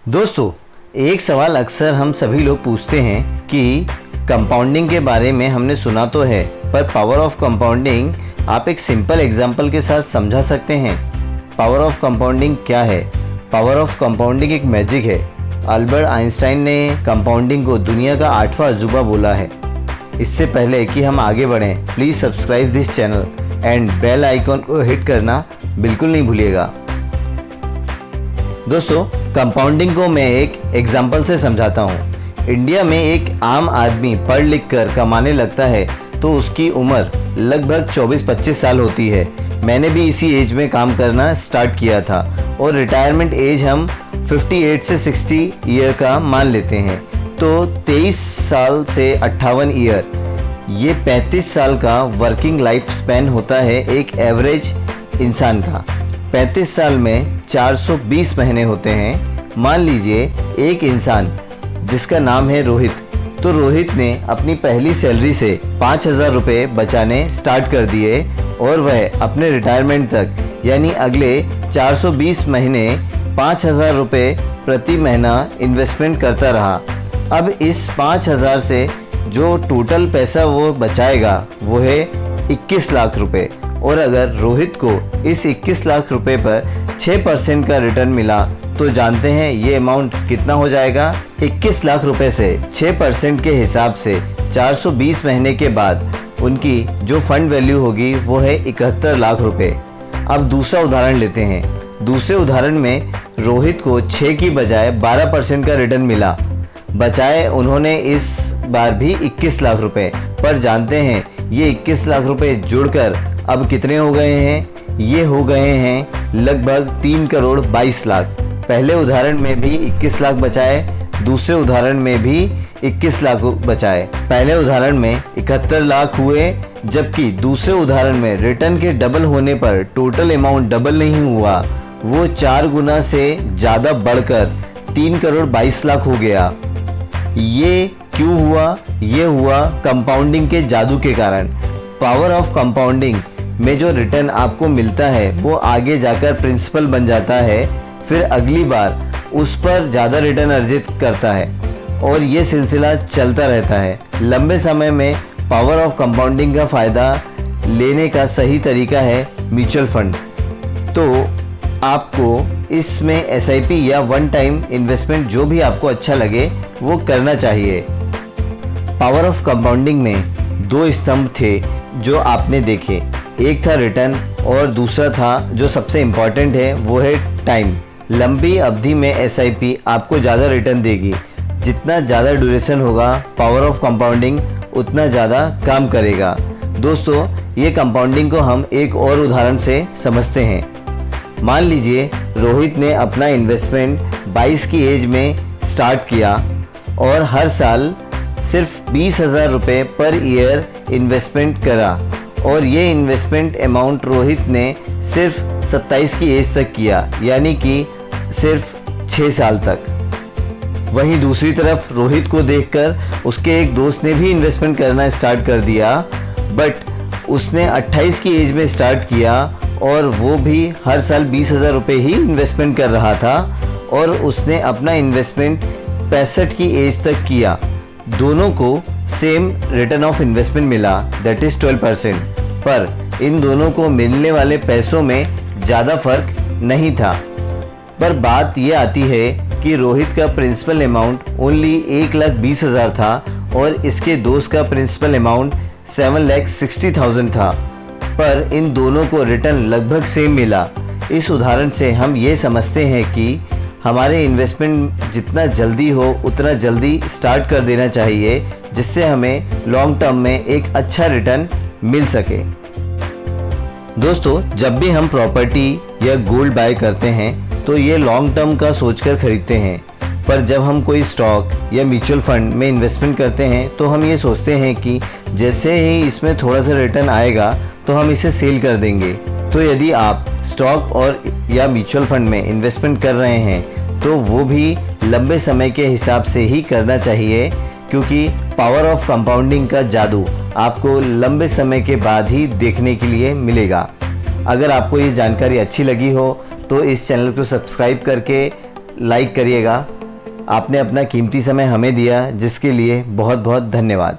दोस्तों, एक सवाल अक्सर हम सभी लोग पूछते हैं कि कंपाउंडिंग के बारे में हमने सुना तो है, पर पावर ऑफ कंपाउंडिंग आप एक सिंपल एग्जांपल के साथ समझा सकते हैं? पावर ऑफ कंपाउंडिंग क्या है? पावर ऑफ कंपाउंडिंग एक मैजिक है। अल्बर्ट आइंस्टाइन ने कंपाउंडिंग को दुनिया का 8वां अजूबा बोला है। इससे पहले कि हम आगे बढ़ें, please subscribe this channel and bell icon को हिट करना बिल्कुल नहीं भूलिएगा। दोस्तों, कंपाउंडिंग को मैं एक एग्जाम्पल से समझाता हूँ। इंडिया में एक आम आदमी पढ़ लिख कर कमाने लगता है तो उसकी उम्र लगभग 24-25 साल होती है। मैंने भी इसी एज में काम करना स्टार्ट किया था और रिटायरमेंट एज हम 58 से 60 ईयर का मान लेते हैं। तो 23 साल से 58 ईयर, ये 35 साल का वर्किंग लाइफ स्पैन होता है एक एवरेज इंसान का। 35 साल में 420 महीने होते हैं। मान लीजिए एक इंसान जिसका नाम है रोहित, तो रोहित ने अपनी पहली सैलरी से 5,000 रुपये बचाने स्टार्ट कर दिए और वह अपने रिटायरमेंट तक यानी अगले 420 महीने 5,000 रुपये प्रति महीना इन्वेस्टमेंट करता रहा। अब इस 5,000 से जो टोटल पैसा वो बचाएगा वो है 21 लाख रुपए। और अगर रोहित को इस 21 लाख रुपए पर 6% का रिटर्न मिला तो जानते हैं ये अमाउंट कितना हो जाएगा? 21 लाख रुपए से 6% के हिसाब से 420 महीने के बाद उनकी जो फंड वैल्यू होगी वो है 71 लाख रुपए। अब दूसरा उदाहरण लेते हैं। दूसरे उदाहरण में रोहित को 6 की बजाय 12% का रिटर्न मिला। बचाए उन्होंने इस बार भी 21 लाख रुपए, पर जानते हैं ये 21 लाख रुपए जुड़कर अब कितने हो गए हैं? ये हो गए हैं लगभग 3 करोड़ 22 लाख। पहले उदाहरण में भी 21 लाख बचाए, दूसरे उदाहरण में भी 21 लाख बचाए। पहले उदाहरण में 71 लाख हुए, जबकि दूसरे उदाहरण में रिटर्न के डबल होने पर टोटल अमाउंट डबल नहीं हुआ, वो 4 गुना से ज़्यादा बढ़कर 3 करोड़ 22 लाख हो गया। ये क्यों हुआ? ये हुआ कंपाउंडिंग के जादू के कारण। पावर ऑफ कंपाउंडिंग में जो रिटर्न आपको मिलता है वो आगे जाकर प्रिंसिपल बन जाता है, फिर अगली बार उस पर ज़्यादा रिटर्न अर्जित करता है और ये सिलसिला चलता रहता है। लंबे समय में पावर ऑफ कंपाउंडिंग का फ़ायदा लेने का सही तरीका है म्यूचुअल फंड। तो आपको इसमें SIP या वन टाइम इन्वेस्टमेंट जो भी आपको अच्छा लगे वो करना चाहिए। पावर ऑफ कंपाउंडिंग में 2 स्तंभ थे जो आपने देखे, एक था रिटर्न और दूसरा था जो सबसे इम्पॉर्टेंट है वो है टाइम। लंबी अवधि में SIP आपको ज़्यादा रिटर्न देगी। जितना ज़्यादा ड्यूरेशन होगा पावर ऑफ कंपाउंडिंग उतना ज़्यादा काम करेगा। दोस्तों, ये कंपाउंडिंग को हम एक और उदाहरण से समझते हैं। मान लीजिए रोहित ने अपना इन्वेस्टमेंट 22 की एज में स्टार्ट किया और हर साल सिर्फ 20,000 रुपये पर ईयर इन्वेस्टमेंट करा और ये इन्वेस्टमेंट अमाउंट रोहित ने सिर्फ 27 की एज तक किया, यानी कि सिर्फ 6 साल तक। वहीं दूसरी तरफ रोहित को देखकर उसके एक दोस्त ने भी इन्वेस्टमेंट करना स्टार्ट कर दिया, बट उसने 28 की एज में स्टार्ट किया और वो भी हर साल 20,000 रुपये ही इन्वेस्टमेंट कर रहा था और उसने अपना इन्वेस्टमेंट 65 की एज तक किया। दोनों को सेम रिटर्न ऑफ इन्वेस्टमेंट मिला, दैट इज़ 12%, पर इन दोनों को मिलने वाले पैसों में ज़्यादा फर्क नहीं था। पर बात ये आती है कि रोहित का प्रिंसिपल अमाउंट ओनली 1,20,000 था और इसके दोस्त का प्रिंसिपल अमाउंट 7,60,000 था, पर इन दोनों को रिटर्न लगभग सेम मिला। इस उदाहरण से हम ये समझते हैं कि हमारे इन्वेस्टमेंट जितना जल्दी हो उतना जल्दी स्टार्ट कर देना चाहिए, जिससे हमें लॉन्ग टर्म में एक अच्छा रिटर्न मिल सके। दोस्तों, जब भी हम प्रॉपर्टी या गोल्ड बाय करते हैं तो ये लॉन्ग टर्म का सोचकर खरीदते हैं, पर जब हम कोई स्टॉक या म्यूचुअल फंड में इन्वेस्टमेंट करते हैं तो हम ये सोचते हैं कि जैसे ही इसमें थोड़ा सा रिटर्न आएगा तो हम इसे सेल कर देंगे। तो यदि आप स्टॉक और या म्यूचुअल फंड में इन्वेस्टमेंट कर रहे हैं तो वो भी लंबे समय के हिसाब से ही करना चाहिए, क्योंकि पावर ऑफ कंपाउंडिंग का जादू आपको लंबे समय के बाद ही देखने के लिए मिलेगा। अगर आपको ये जानकारी अच्छी लगी हो तो इस चैनल को सब्सक्राइब करके लाइक करिएगा। आपने अपना कीमती समय हमें दिया, जिसके लिए बहुत बहुत धन्यवाद।